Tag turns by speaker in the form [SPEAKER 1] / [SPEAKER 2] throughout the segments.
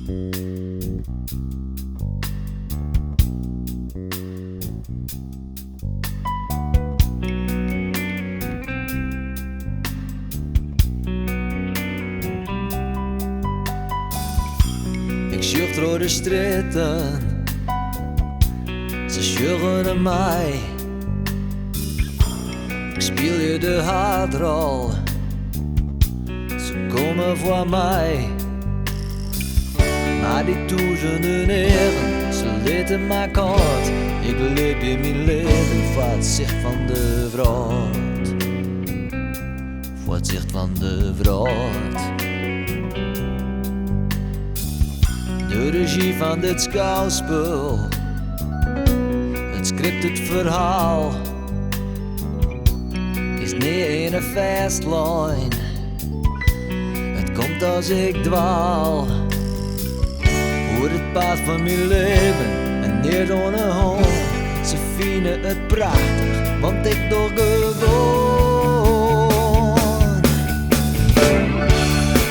[SPEAKER 1] Ik sjocht door de straten, ze sjoegen naar mij. Ik speel je de hardrol, ze komen voor mij. Maar die duizenden heren, ze lieten mij kort. Ik leef je mijn leven voor het zicht van de vrouw. Voor het zicht van de vrouw. De regie van dit schouwspel, het script, het verhaal, is niet in een fastline. Het komt als ik dwaal, hoe het pad van mijn leven en neer door een hond. Ze vinden het prachtig, want ik door gewoon.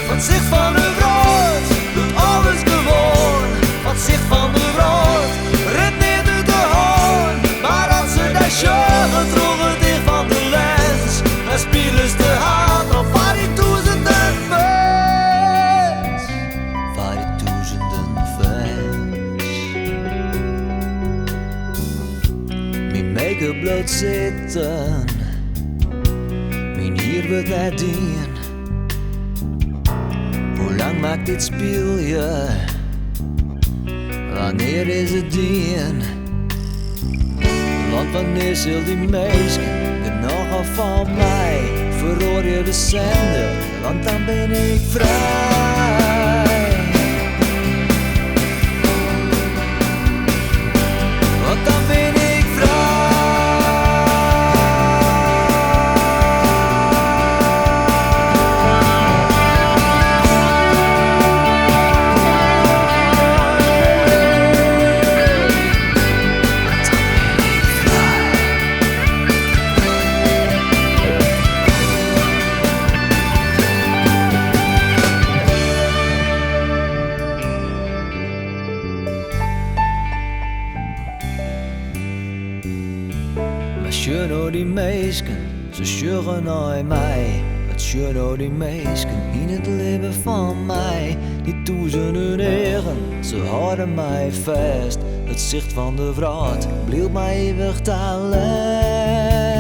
[SPEAKER 1] Van het zicht van de brood doet alles gewoon. Van het zicht van de brood redt niet uit de hoorn. Maar als ze daar sjoggen, droegen dicht van de lens, dan spelen ze te hard op waar die duizenden fans. Waar die duizenden fans. Mijn make-up bloot zitten, mijn hier wordt nadien. Hoe lang maakt dit speel je? Wanneer is het dien? Want wanneer zult die meisje er nogal van mij? Verhoor je de zender, want dan ben ik vrij. Want dan ben ik vrij. Schön die meisken, ze schuren naar mij. Het schön die meisken in het leven van mij. Die duizenden heren, ze houden mij vast. Het zicht van de vrouw bleef mij eeuwig alleen.